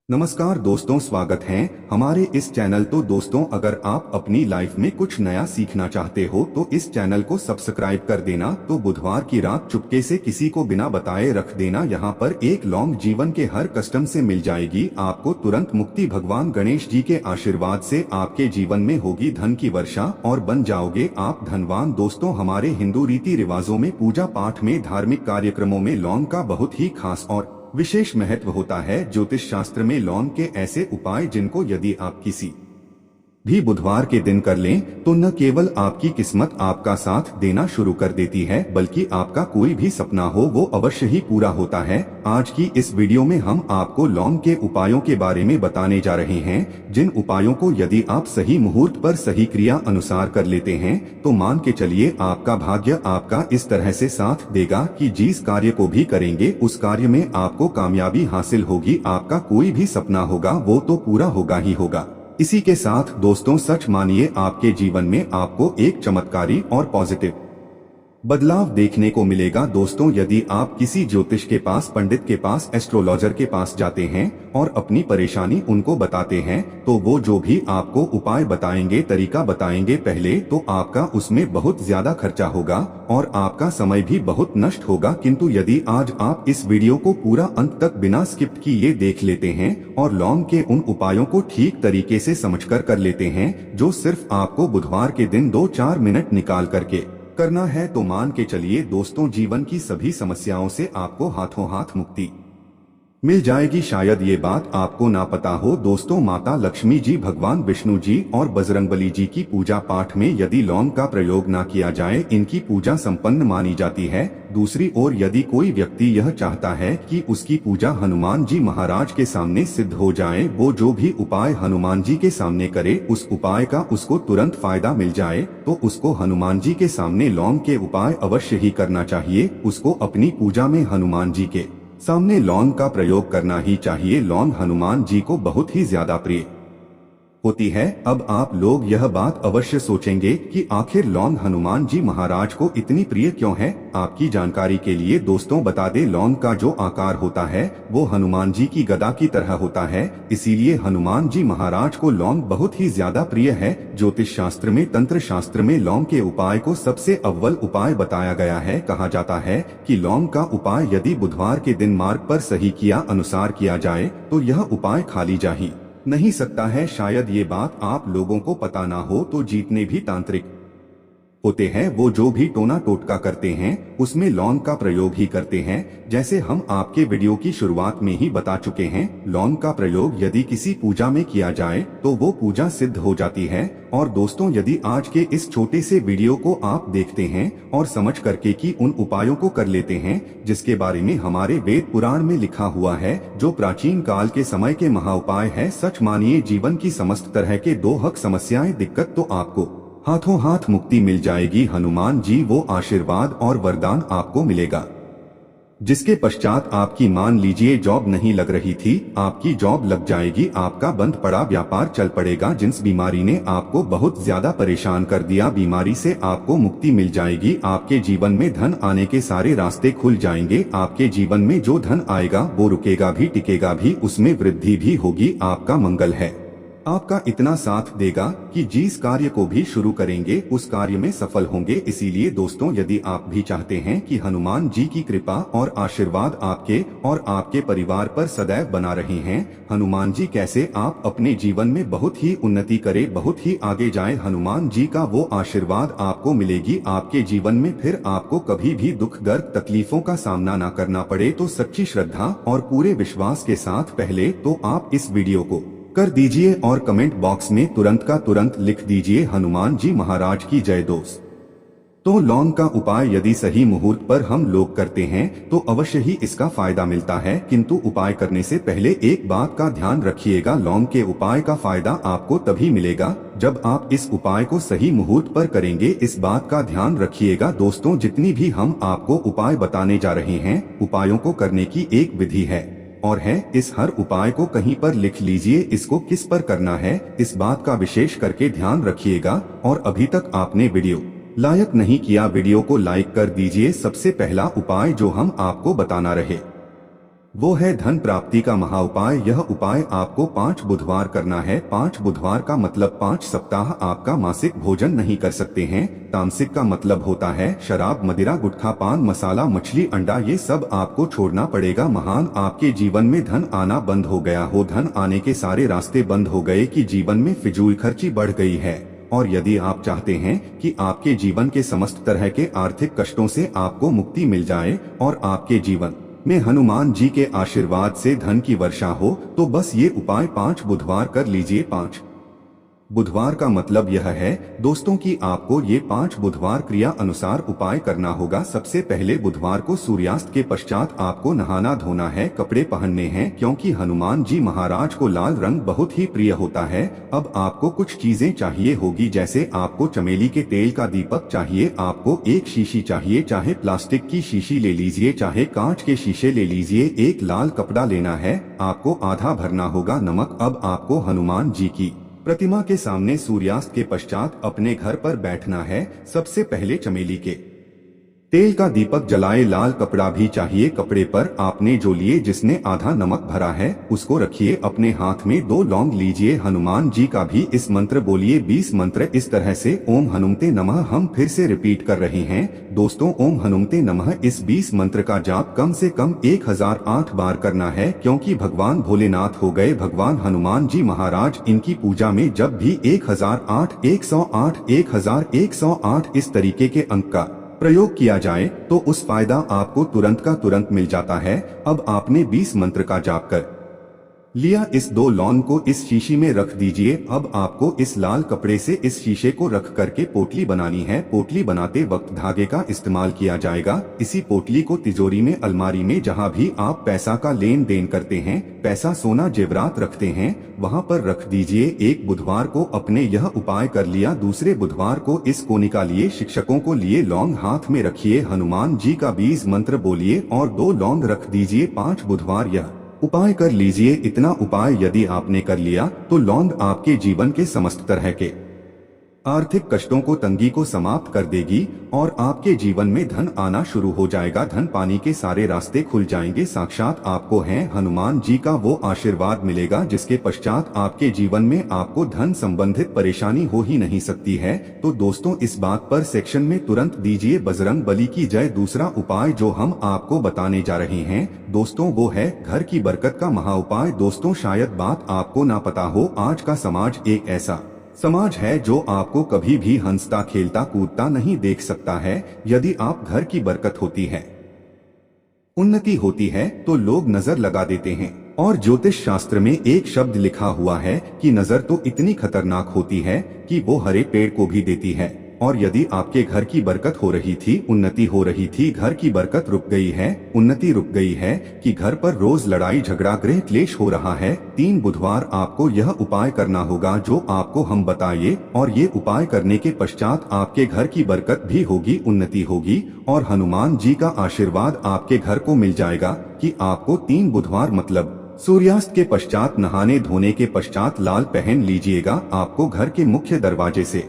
नमस्कार दोस्तों, स्वागत है हमारे इस चैनल। तो दोस्तों, अगर आप अपनी लाइफ में कुछ नया सीखना चाहते हो तो इस चैनल को सब्सक्राइब कर देना। तो बुधवार की रात चुपके से किसी को बिना बताए रख देना। यहाँ पर एक लौंग जीवन के हर कष्ट से मिल जाएगी आपको तुरंत मुक्ति। भगवान गणेश जी के आशीर्वाद से आपके जीवन में होगी धन की वर्षा और बन जाओगे आप धनवान। दोस्तों, हमारे हिंदू रीति रिवाजों में पूजा पाठ में धार्मिक कार्यक्रमों में लौंग का बहुत ही खास और विशेष महत्व होता है। ज्योतिष शास्त्र में लौंग के ऐसे उपाय जिनको यदि आप किसी भी बुधवार के दिन कर लें तो न केवल आपकी किस्मत आपका साथ देना शुरू कर देती है, बल्कि आपका कोई भी सपना हो वो अवश्य ही पूरा होता है। आज की इस वीडियो में हम आपको लौंग के उपायों के बारे में बताने जा रहे हैं, जिन उपायों को यदि आप सही मुहूर्त पर सही क्रिया अनुसार कर लेते हैं तो मान के चलिए आपका भाग्य आपका इस तरह से साथ देगा कि जिस कार्य को भी करेंगे उस कार्य में आपको कामयाबी हासिल होगी। आपका कोई भी सपना होगा वो तो पूरा होगा ही होगा। इसी के साथ दोस्तों, सच मानिए आपके जीवन में आपको एक चमत्कारी और पॉजिटिव बदलाव देखने को मिलेगा। दोस्तों, यदि आप किसी ज्योतिष के पास, पंडित के पास, एस्ट्रोलॉजर के पास जाते हैं और अपनी परेशानी उनको बताते हैं तो वो जो भी आपको उपाय बताएंगे, तरीका बताएंगे, पहले तो आपका उसमें बहुत ज्यादा खर्चा होगा और आपका समय भी बहुत नष्ट होगा। किंतु यदि आज आप इस वीडियो को पूरा अंत तक बिना स्किप किए देख लेते हैं और लौंग के उन उपायों को ठीक तरीके से समझकर कर लेते हैं जो सिर्फ आपको बुधवार के दिन 2-4 मिनट निकाल करके करना है, तो मान के चलिए दोस्तों, जीवन की सभी समस्याओं से आपको हाथों हाथ मुक्ति मिल जाएगी। शायद ये बात आपको ना पता हो दोस्तों, माता लक्ष्मी जी, भगवान विष्णु जी और बजरंगबली जी की पूजा पाठ में यदि लौंग का प्रयोग ना किया जाए इनकी पूजा संपन्न मानी जाती है। दूसरी ओर यदि कोई व्यक्ति यह चाहता है कि उसकी पूजा हनुमान जी महाराज के सामने सिद्ध हो जाए, वो जो भी उपाय हनुमान जी के सामने करे उस उपाय का उसको तुरंत फायदा मिल जाए, तो उसको हनुमान जी के सामने लौंग के उपाय अवश्य ही करना चाहिए। उसको अपनी पूजा में हनुमान जी के सामने लौंग का प्रयोग करना ही चाहिए। लौंग हनुमान जी को बहुत ही ज्यादा प्रिय होती है। अब आप लोग यह बात अवश्य सोचेंगे कि आखिर लौंग हनुमान जी महाराज को इतनी प्रिय क्यों है। आपकी जानकारी के लिए दोस्तों बता दें, लौंग का जो आकार होता है वो हनुमान जी की गदा की तरह होता है, इसीलिए हनुमान जी महाराज को लौंग बहुत ही ज्यादा प्रिय है। ज्योतिष शास्त्र में, तंत्र शास्त्र में लौंग के उपाय को सबसे अव्वल उपाय बताया गया है। कहा जाता है कि लौंग का उपाय यदि बुधवार के दिन मार्ग पर सही किया अनुसार किया जाए तो यह उपाय खाली जा ही नहीं सकता है। शायद ये बात आप लोगों को पता ना हो, तो जितने भी तांत्रिक होते हैं वो जो भी टोना टोटका करते हैं उसमें लौंग का प्रयोग ही करते हैं। जैसे हम आपके वीडियो की शुरुआत में ही बता चुके हैं, लौंग का प्रयोग यदि किसी पूजा में किया जाए तो वो पूजा सिद्ध हो जाती है। और दोस्तों, यदि आज के इस छोटे से वीडियो को आप देखते हैं और समझ करके कि उन उपायों को कर लेते हैं जिसके बारे में हमारे वेद पुराण में लिखा हुआ है, जो प्राचीन काल के समय के महा उपाय है, सच मानिए जीवन की समस्त तरह के दोहक समस्याएं, दिक्कत तो आपको हाथों हाथ मुक्ति मिल जाएगी। हनुमान जी वो आशीर्वाद और वरदान आपको मिलेगा जिसके पश्चात आपकी, मान लीजिए जॉब नहीं लग रही थी, आपकी जॉब लग जाएगी। आपका बंद पड़ा व्यापार चल पड़ेगा। जिस बीमारी ने आपको बहुत ज्यादा परेशान कर दिया, बीमारी से आपको मुक्ति मिल जाएगी। आपके जीवन में धन आने के सारे रास्ते खुल जाएंगे। आपके जीवन में जो धन आएगा वो रुकेगा भी, टिकेगा भी, उसमें वृद्धि भी होगी। आपका मंगल है आपका इतना साथ देगा कि जिस कार्य को भी शुरू करेंगे उस कार्य में सफल होंगे। इसीलिए दोस्तों, यदि आप भी चाहते हैं कि हनुमान जी की कृपा और आशीर्वाद आपके और आपके परिवार पर सदैव बना रहे हैं, हनुमान जी कैसे आप अपने जीवन में बहुत ही उन्नति करें, बहुत ही आगे जाएं, हनुमान जी का वो आशीर्वाद आपको मिलेगी आपके जीवन में, फिर आपको कभी भी दुख दर्द तकलीफों का सामना न करना पड़े। तो सच्ची श्रद्धा और पूरे विश्वास के साथ पहले तो आप इस वीडियो को कर दीजिए और कमेंट बॉक्स में तुरंत का तुरंत लिख दीजिए, हनुमान जी महाराज की जय। दोस्त, तो लौंग का उपाय यदि सही मुहूर्त पर हम लोग करते हैं तो अवश्य ही इसका फायदा मिलता है। किंतु उपाय करने से पहले एक बात का ध्यान रखिएगा, लौंग के उपाय का फायदा आपको तभी मिलेगा जब आप इस उपाय को सही मुहूर्त पर करेंगे। इस बात का ध्यान रखिएगा दोस्तों, जितनी भी हम आपको उपाय बताने जा रहे हैं, उपायों को करने की एक विधि है और है। इस हर उपाय को कहीं पर लिख लीजिए, इसको किस पर करना है इस बात का विशेष करके ध्यान रखिएगा। और अभी तक आपने वीडियो लाइक नहीं किया, वीडियो को लाइक कर दीजिए। सबसे पहला उपाय जो हम आपको बताना रहे वो है धन प्राप्ति का महाउपाय। यह उपाय आपको 5 बुधवार करना है। 5 बुधवार का मतलब 5 सप्ताह आपका मासिक भोजन नहीं कर सकते हैं। तामसिक का मतलब होता है शराब, मदिरा, गुटखा, पान मसाला, मछली, अंडा, ये सब आपको छोड़ना पड़ेगा। महान आपके जीवन में धन आना बंद हो गया हो, धन आने के सारे रास्ते बंद हो गए कि जीवन में फिजूल खर्ची बढ़ गई है। और यदि आप चाहते हैं कि आपके जीवन के समस्त तरह के आर्थिक कष्टों से आपको मुक्ति मिल जाए और आपके जीवन में हनुमान जी के आशीर्वाद से धन की वर्षा हो, तो बस ये उपाय 5 बुधवार कर लीजिए। 5 बुधवार का मतलब यह है दोस्तों कि आपको ये 5 बुधवार क्रिया अनुसार उपाय करना होगा। सबसे पहले बुधवार को सूर्यास्त के पश्चात आपको नहाना धोना है, कपड़े पहनने हैं, क्योंकि हनुमान जी महाराज को लाल रंग बहुत ही प्रिय होता है। अब आपको कुछ चीजें चाहिए होगी, जैसे आपको चमेली के तेल का दीपक चाहिए, आपको एक शीशी चाहिए, चाहे प्लास्टिक की शीशी ले लीजिए, चाहे कांच के शीशे ले लीजिए, एक लाल कपड़ा लेना है, आपको आधा भरना होगा नमक। अब आपको हनुमान जी की प्रतिमा के सामने सूर्यास्त के पश्चात अपने घर पर बैठना है। सबसे पहले चमेली के तेल का दीपक जलाए, लाल कपड़ा भी चाहिए। कपड़े पर आपने जो लिए जिसने आधा नमक भरा है उसको रखिए। अपने हाथ में 2 लौंग लीजिए। हनुमान जी का भी इस मंत्र बोलिए, 20 मंत्र इस तरह से। ओम हनुमते नमः। हम फिर से रिपीट कर रहे हैं दोस्तों, ओम हनुमते नमः। इस 20 मंत्र का जाप कम से कम 1008 बार करना है, क्योंकि भगवान भोलेनाथ हो गए भगवान हनुमान जी महाराज। इनकी पूजा में जब भी 1008, 108, 1108 इस तरीके के अंक का प्रयोग किया जाए तो उस फायदा आपको तुरंत का तुरंत मिल जाता है। अब आपने 20 मंत्र का जाप कर लिया। इस 2 लौंग को इस शीशी में रख दीजिए। अब आपको इस लाल कपड़े से इस शीशे को रख करके पोटली बनानी है। पोटली बनाते वक्त धागे का इस्तेमाल किया जाएगा। इसी पोटली को तिजोरी में, अलमारी में, जहां भी आप पैसा का लेन देन करते हैं, पैसा, सोना, जेवरात रखते हैं, वहां पर रख दीजिए। एक बुधवार को अपने यह उपाय कर लिया। दूसरे बुधवार को इस कोनिका लिए, शिक्षकों को लिए लौंग हाथ में रखिए, हनुमान जी का 20 मंत्र बोलिए और 2 लौंग रख दीजिए। 5 बुधवार यह उपाय कर लीजिए। इतना उपाय यदि आपने कर लिया तो लौंग आपके जीवन के समस्त तरह के आर्थिक कष्टों को, तंगी को समाप्त कर देगी और आपके जीवन में धन आना शुरू हो जाएगा। धन पानी के सारे रास्ते खुल जाएंगे। साक्षात आपको है हनुमान जी का वो आशीर्वाद मिलेगा जिसके पश्चात आपके जीवन में आपको धन संबंधित परेशानी हो ही नहीं सकती है। तो दोस्तों, इस बात पर सेक्शन में तुरंत दीजिए बजरंग बली की जय। दूसरा उपाय जो हम आपको बताने जा रहे हैं दोस्तों, वो है घर की बरकत का महाउपाय। दोस्तों, शायद बात आपको ना पता हो, आज का समाज एक ऐसा समाज है जो आपको कभी भी हंसता, खेलता, कूदता नहीं देख सकता है। यदि आप घर की बरकत होती है, उन्नति होती है, तो लोग नजर लगा देते हैं। और ज्योतिष शास्त्र में एक शब्द लिखा हुआ है कि नजर तो इतनी खतरनाक होती है कि वो हरे पेड़ को भी देती है। और यदि आपके घर की बरकत हो रही थी, उन्नति हो रही थी, घर की बरकत रुक गई है, उन्नति रुक गई है, कि घर पर रोज लड़ाई झगड़ा, गृह क्लेश हो रहा है, 3 बुधवार आपको यह उपाय करना होगा जो आपको हम बताइए। और ये उपाय करने के पश्चात आपके घर की बरकत भी होगी, उन्नति होगी और हनुमान जी का आशीर्वाद आपके घर को मिल जाएगा। कि आपको 3 बुधवार मतलब सूर्यास्त के पश्चात, नहाने धोने के पश्चात लाल पहन लीजिएगा। आपको घर के मुख्य दरवाजे से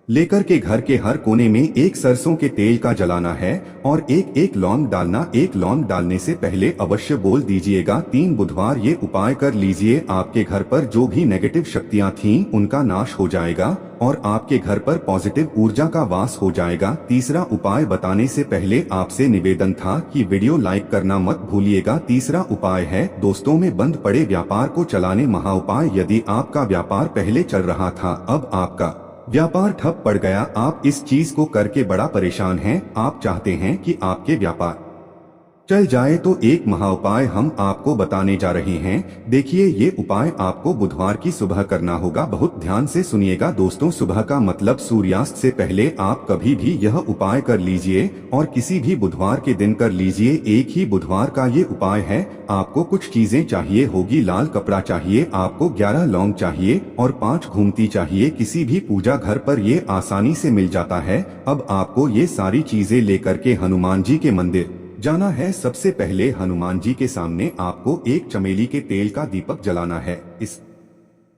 लेकर के घर के हर कोने में एक सरसों के तेल का जलाना है और एक एक लौंग डालना। एक लौंग डालने से पहले अवश्य बोल दीजिएगा 3 बुधवार ये उपाय कर लीजिए। आपके घर पर जो भी नेगेटिव शक्तियां थीं उनका नाश हो जाएगा और आपके घर पर पॉजिटिव ऊर्जा का वास हो जाएगा। तीसरा उपाय बताने से पहले आपसे निवेदन था कि वीडियो लाइक करना मत भूलिएगा। तीसरा उपाय है दोस्तों में बंद पड़े व्यापार को चलाने महाउपाय। यदि आपका व्यापार पहले चल रहा था, अब आपका व्यापार ठप पड़ गया, आप इस चीज को करके बड़ा परेशान हैं, आप चाहते हैं कि आपके व्यापार चल जाए, तो एक महाउपाय हम आपको बताने जा रहे हैं। देखिए, ये उपाय आपको बुधवार की सुबह करना होगा। बहुत ध्यान से सुनिएगा दोस्तों। सुबह का मतलब सूर्यास्त से पहले आप कभी भी यह उपाय कर लीजिए और किसी भी बुधवार के दिन कर लीजिए। एक ही बुधवार का ये उपाय है। आपको कुछ चीजें चाहिए होगी, लाल कपड़ा चाहिए, आपको 11 लौंग चाहिए और 5 घूमती चाहिए। किसी भी पूजा घर पर ये आसानी से मिल जाता है। अब आपको ये सारी चीजें लेकर के हनुमान जी के मंदिर जाना है। सबसे पहले हनुमान जी के सामने आपको एक चमेली के तेल का दीपक जलाना है। इस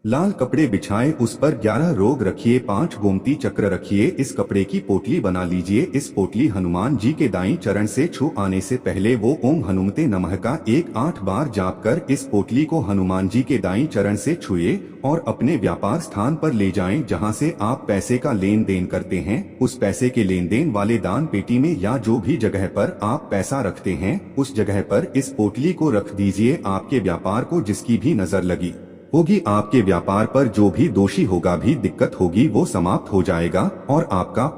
लाल कपड़े बिछाए, उस पर 11 रोग रखिए, 5 गोमती चक्र रखिए, इस कपड़े की पोटली बना लीजिए। इस पोटली हनुमान जी के दाईं चरण से छू आने से पहले वो ओम हनुमते नमः का 8 बार जाप कर इस पोटली को हनुमान जी के दाईं चरण से छुए और अपने व्यापार स्थान पर ले जाएं, जहां से आप पैसे का लेन देन करते हैं। उस पैसे के लेन देन वाले दान पेटी में या जो भी जगह पर आप पैसा रखते हैं उस जगह पर इस पोटली को रख दीजिए। आपके व्यापार को जिसकी भी नजर लगी होगी, आपके व्यापार पर जो भी दोषी होगा, भी दिक्कत होगी, वो समाप्त हो जाएगा और आपका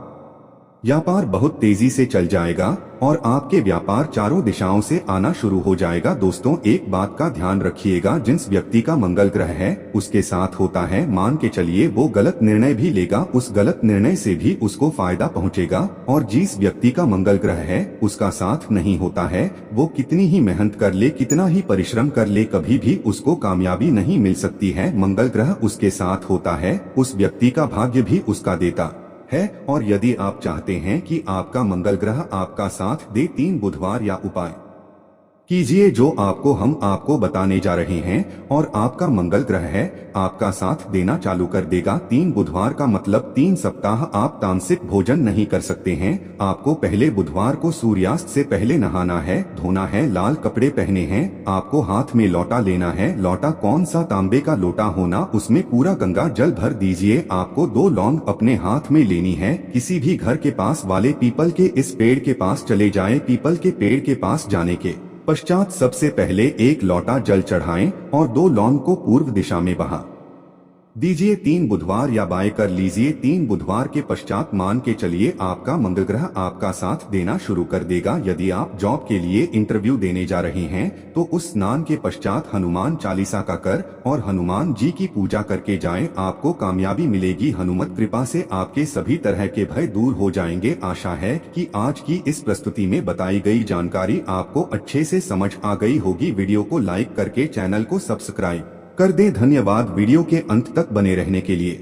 व्यापार बहुत तेजी से चल जाएगा और आपके व्यापार चारों दिशाओं से आना शुरू हो जाएगा। दोस्तों, एक बात का ध्यान रखिएगा, जिस व्यक्ति का मंगल ग्रह है उसके साथ होता है, मान के चलिए वो गलत निर्णय भी लेगा, उस गलत निर्णय से भी उसको फायदा पहुंचेगा। और जिस व्यक्ति का मंगल ग्रह है उसका साथ नहीं होता है, वो कितनी ही मेहनत कर ले, कितना ही परिश्रम कर ले, कभी भी उसको कामयाबी नहीं मिल सकती है। मंगल ग्रह उसके साथ होता है, उस व्यक्ति का भाग्य भी उसका देता है। और यदि आप चाहते हैं कि आपका मंगल ग्रह आपका साथ दे, 3 बुधवार या उपाय कीजिए जो हम आपको बताने जा रहे हैं और आपका मंगल ग्रह है आपका साथ देना चालू कर देगा। 3 बुधवार का मतलब 3 सप्ताह आप तामसिक भोजन नहीं कर सकते हैं। आपको पहले बुधवार को सूर्यास्त से पहले नहाना है, धोना है, लाल कपड़े पहने हैं, आपको हाथ में लोटा लेना है। लोटा कौन सा, तांबे का लोटा होना, उसमें पूरा गंगा जल भर दीजिए। आपको 2 लौंग अपने हाथ में लेनी है। किसी भी घर के पास वाले पीपल के इस पेड़ के पास चले जाएं। पीपल के पेड़ के पास जाने के पश्चात सबसे पहले 1 लोटा जल चढ़ाएं और 2 लौंग को पूर्व दिशा में बहा दीजिए। 3 बुधवार या बाय कर लीजिए। 3 बुधवार के पश्चात मान के चलिए आपका मंगल ग्रह आपका साथ देना शुरू कर देगा। यदि आप जॉब के लिए इंटरव्यू देने जा रहे हैं तो उस स्नान के पश्चात हनुमान चालीसा का कर और हनुमान जी की पूजा करके जाएं, आपको कामयाबी मिलेगी। हनुमत कृपा से आपके सभी तरह के भय दूर हो जाएंगे। आशा है कि आज की इस प्रस्तुति में बताई गई जानकारी आपको अच्छे से समझ आ गई होगी। वीडियो को लाइक करके चैनल को सब्सक्राइब कर दे। धन्यवाद वीडियो के अंत तक बने रहने के लिए।